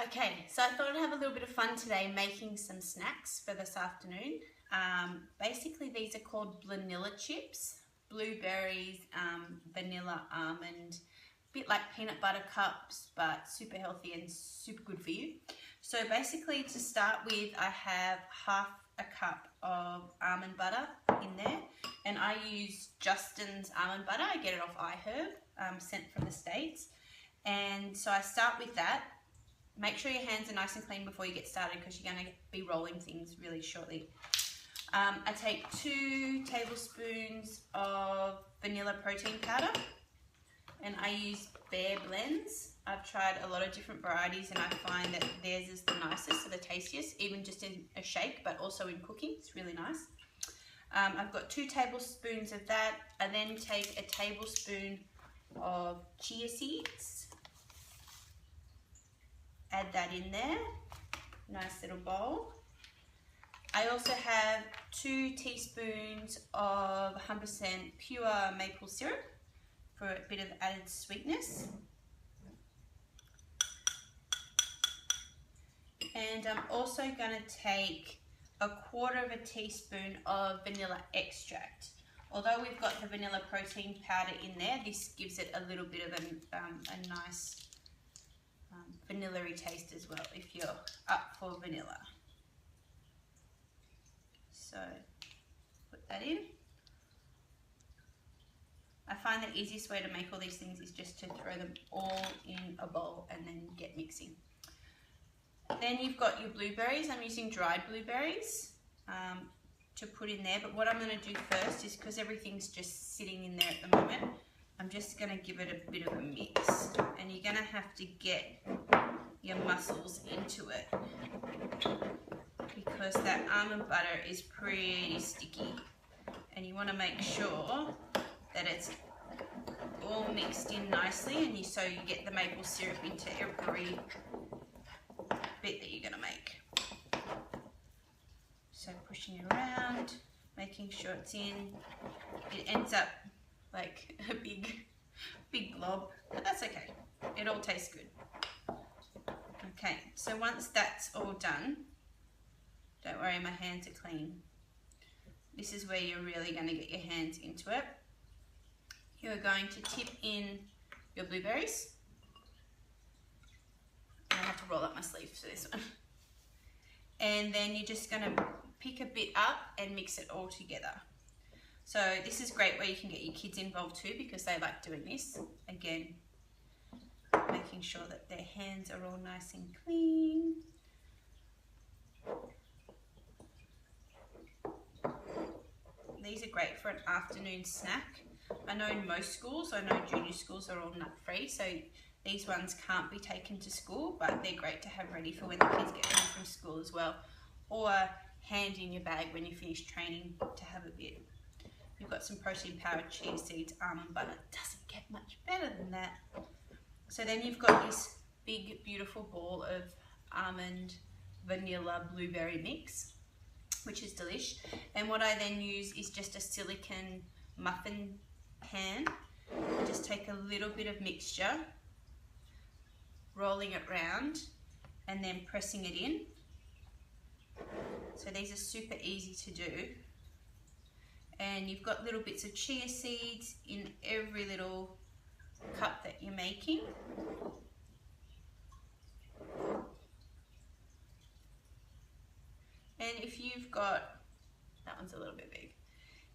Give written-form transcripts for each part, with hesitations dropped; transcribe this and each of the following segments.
Okay, so I thought I'd have a little bit of fun today making some snacks for this afternoon. Basically these are called Blunilla chips, blueberries, vanilla, almond, a bit like peanut butter cups, but super healthy and super good for you. So basically to start with, I have half a cup of almond butter in there, and I use Justin's almond butter. I get it off iHerb, sent from the States. And so I start with that. Make sure your hands are nice and clean before you get started because you're going to be rolling things really shortly. I take 2 tablespoons of vanilla protein powder, and I use Bear Blends. I've tried a lot of different varieties and I find that theirs is the nicest, so the tastiest, even just in a shake but also in cooking. It's really nice. I've got 2 tablespoons of that. I then take a tablespoon of chia seeds. Add that in there, nice little bowl. I also have 2 teaspoons of 100% pure maple syrup for a bit of added sweetness. And I'm also going to take 1/4 teaspoon of vanilla extract. Although we've got the vanilla protein powder in there, this gives it a little bit of a nice vanilla-y taste as well if you're up for vanilla. So put that in. I find the easiest way to make all these things is just to throw them all in a bowl and then get mixing. Then you've got your blueberries. I'm using dried blueberries to put in there, but what I'm going to do first is, because everything's just sitting in there at the moment, I'm just going to give it a bit of a mix, and you're going to have to get your muscles into it because that almond butter is pretty sticky, and you want to make sure that it's all mixed in nicely, and so you get the maple syrup into every bit that you're going to make. So pushing it around, making sure it's in. It ends up like a big blob, but that's okay. It all tastes good. Okay, so once that's all done, don't worry, my hands are clean. This is where you're really going to get your hands into it. You're going to tip in your blueberries. I have to roll up my sleeves for this one. And then you're just going to pick a bit up and mix it all together. So this is great where you can get your kids involved too, because they like doing this. Again, making sure that their hands are all nice and clean. These are great for an afternoon snack. I know in most schools, I know junior schools are all nut free, so these ones can't be taken to school, but they're great to have ready for when the kids get home from school as well, or hand in your bag when you finish training to have a bit. You've got some protein powered chia seeds, almond butter. It doesn't get much better than that. So then you've got this big beautiful ball of almond vanilla blueberry mix, which is delish. And what I then use is just a silicone muffin pan. Just take a little bit of mixture, rolling it round and then pressing it in. So these are super easy to do. And you've got little bits of chia seeds in every little cup that you're making. And if you've got, that one's a little bit big.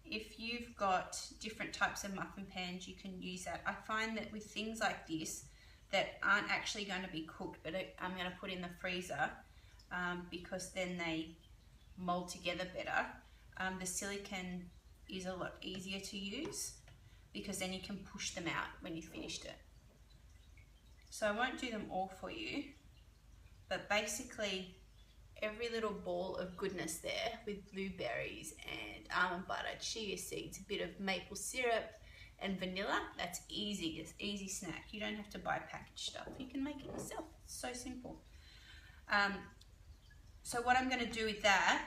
If you've got different types of muffin pans, you can use that. I find that with things like this that aren't actually going to be cooked, but I'm going to put in the freezer because then they mold together better. The silicone is a lot easier to use because then you can push them out when you've finished it. So I won't do them all for you, but basically every little ball of goodness there with blueberries and almond butter, chia seeds, a bit of maple syrup and vanilla, that's easy. It's an easy snack. You don't have to buy packaged stuff. You can make it yourself. It's so simple. So what I'm going to do with that,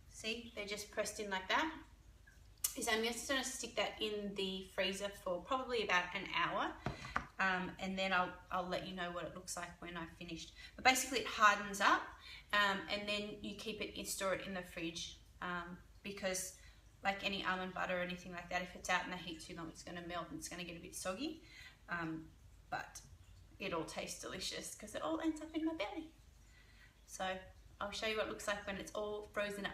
see, they're just pressed in like that, is I'm just going to stick that in the freezer for probably about an hour. and then I'll let you know what it looks like when I've finished. But basically it hardens up, and then you store it in the fridge, because like any almond butter or anything like that, if it's out in the heat too long, it's going to melt and it's going to get a bit soggy. But it all tastes delicious because it all ends up in my belly. So I'll show you what it looks like when it's all frozen up.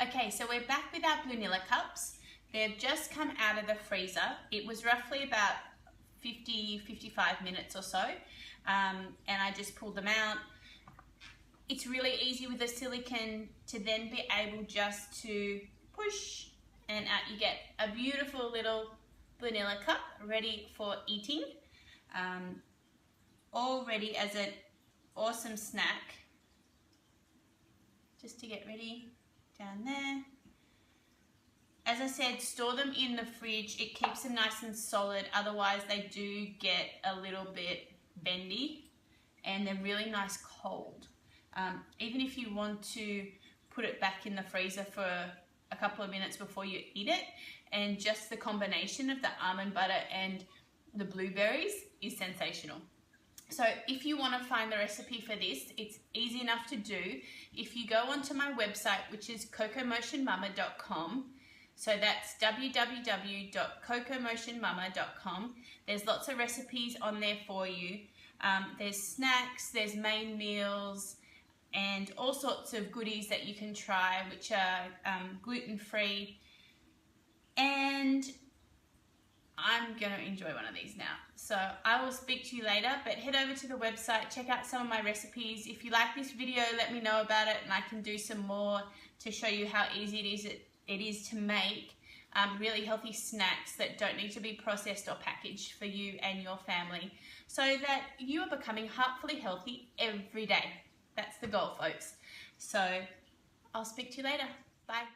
Okay, so we're back with our Blunilla cups. They've just come out of the freezer. It was roughly about 50-55 minutes or so, and I just pulled them out. It's really easy with the silicone to then be able just to push, and out you get a beautiful little Blunilla cup ready for eating, all ready as an awesome snack. Just to get ready down there. As I said, store them in the fridge. It keeps them nice and solid. Otherwise, they do get a little bit bendy, and they're really nice cold. Even if you want to put it back in the freezer for a couple of minutes before you eat it, and just the combination of the almond butter and the blueberries is sensational. So if you want to find the recipe for this, it's easy enough to do. If you go onto my website, which is cocomotionmama.com, so that's www.cocomotionmama.com. There's lots of recipes on there for you. There's snacks, there's main meals, and all sorts of goodies that you can try, which are gluten-free. And I'm going to enjoy one of these now. So I will speak to you later, but head over to the website, check out some of my recipes. If you like this video, let me know about it, and I can do some more to show you how easy it is to make really healthy snacks that don't need to be processed or packaged for you and your family, so that you are becoming heartfully healthy every day. That's the goal, folks. So I'll speak to you later. Bye.